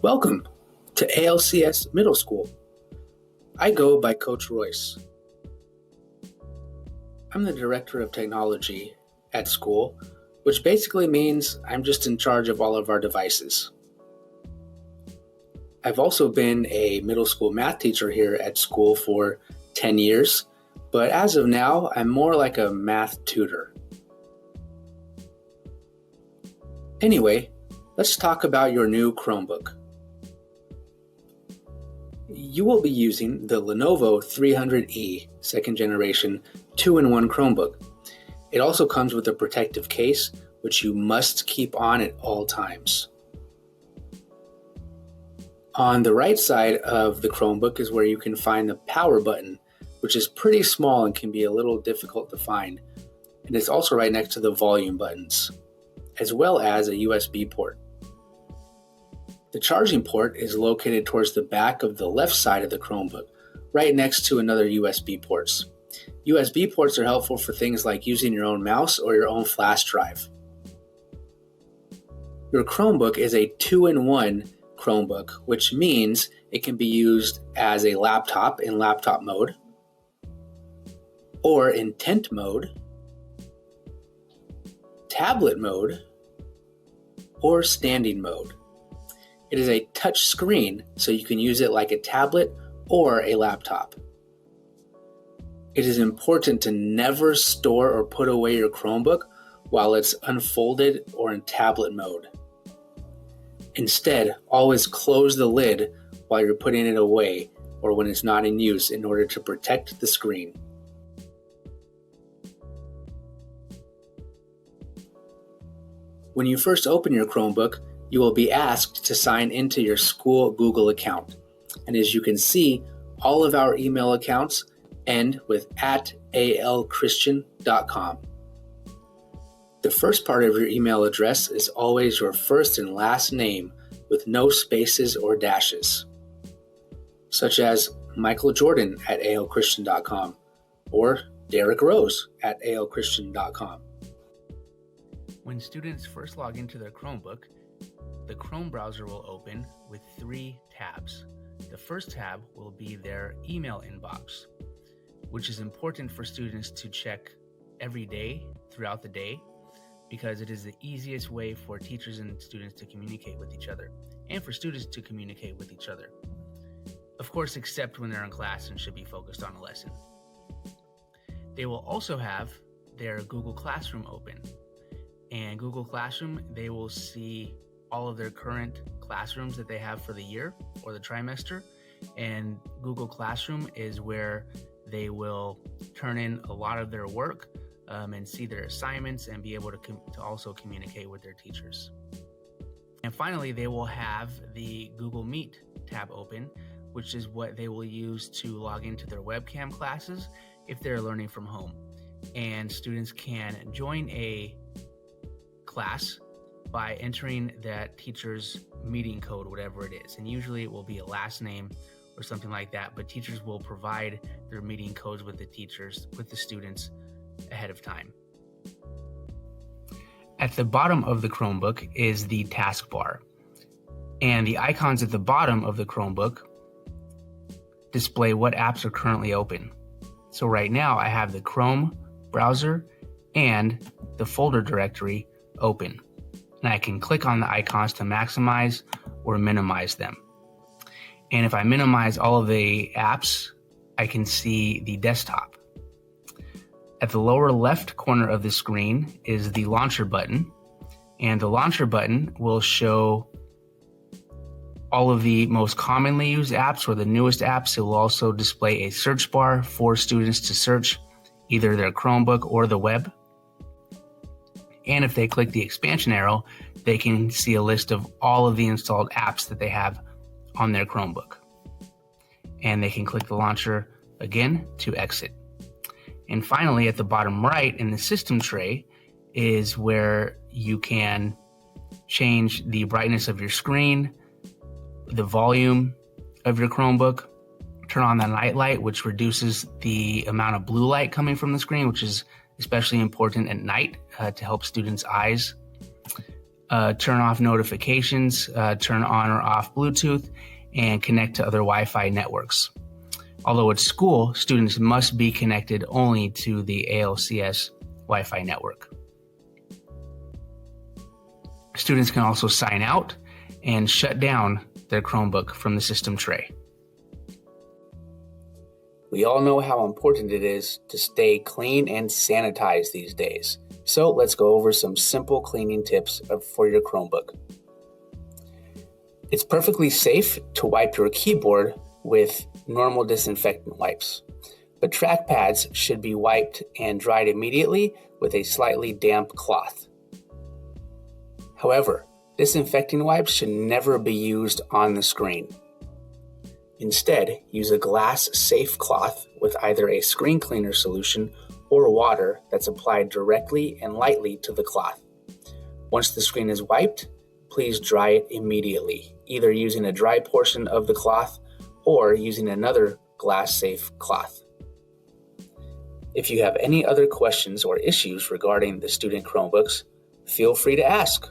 Welcome to ALCS Middle School. I go by Coach Royce. I'm the Director of Technology at school, which basically means I'm just in charge of all of our devices. I've also been a middle school math teacher here at school for 10 years, but as of now, I'm more like a math tutor. Anyway, let's talk about your new Chromebook. You will be using the Lenovo 300E second generation 2-in-1 Chromebook. It also comes with a protective case, which you must keep on at all times. On the right side of the Chromebook is where you can find the power button, which is pretty small and can be a little difficult to find. And it's also right next to the volume buttons, as well as a USB port. The charging port is located towards the back of the left side of the Chromebook, right next to another USB ports. USB ports are helpful for things like using your own mouse or your own flash drive. Your Chromebook is a 2-in-1 Chromebook, which means it can be used as a laptop in laptop mode, or in tent mode, tablet mode, or standing mode. It is a touch screen, so you can use it like a tablet or a laptop. It is important to never store or put away your Chromebook while it's unfolded or in tablet mode. Instead, always close the lid while you're putting it away or when it's not in use in order to protect the screen. When you first open your Chromebook, you will be asked to sign into your school Google account. And as you can see, all of our email accounts end with @alchristian.com. The first part of your email address is always your first and last name with no spaces or dashes, such as Michael Jordan @alchristian.com or Derek Rose @alchristian.com. When students first log into their Chromebook, the Chrome browser will open with 3 tabs. The first tab will be their email inbox, which is important for students to check every day throughout the day because it is the easiest way for teachers and students to communicate with each other and for students to communicate with each other. Of course, except when they're in class and should be focused on a lesson. They will also have their Google Classroom open. And Google Classroom, they will see all of their current classrooms that they have for the year or the trimester. And Google Classroom is where they will turn in a lot of their work and see their assignments and be able to also communicate with their teachers. And finally, they will have the Google Meet tab open, which is what they will use to log into their webcam classes if they're learning from home. And students can join a class by entering that teacher's meeting code, whatever it is. And usually it will be a last name or something like that, but teachers will provide their meeting codes with the students ahead of time. At the bottom of the Chromebook is the taskbar, and the icons at the bottom of the Chromebook display what apps are currently open. So right now I have the Chrome browser and the folder directory open. And I can click on the icons to maximize or minimize them. And if I minimize all of the apps, I can see the desktop. At the lower left corner of the screen is the launcher button. And the launcher button will show all of the most commonly used apps or the newest apps. It will also display a search bar for students to search either their Chromebook or the web. And if they click the expansion arrow, they can see a list of all of the installed apps that they have on their Chromebook. And they can click the launcher again to exit. And finally, at the bottom right in the system tray is where you can change the brightness of your screen, the volume of your Chromebook, turn on the night light, which reduces the amount of blue light coming from the screen, which is especially important at night to help students' eyes. turn off notifications, turn on or off Bluetooth, and connect to other Wi-Fi networks. Although at school, students must be connected only to the ALCS Wi-Fi network. Students can also sign out and shut down their Chromebook from the system tray. We all know how important it is to stay clean and sanitized these days. So let's go over some simple cleaning tips for your Chromebook. It's perfectly safe to wipe your keyboard with normal disinfectant wipes, but trackpads should be wiped and dried immediately with a slightly damp cloth. However, disinfecting wipes should never be used on the screen. Instead, use a glass-safe cloth with either a screen cleaner solution or water that's applied directly and lightly to the cloth. Once the screen is wiped, please dry it immediately, either using a dry portion of the cloth or using another glass-safe cloth. If you have any other questions or issues regarding the student Chromebooks, feel free to ask.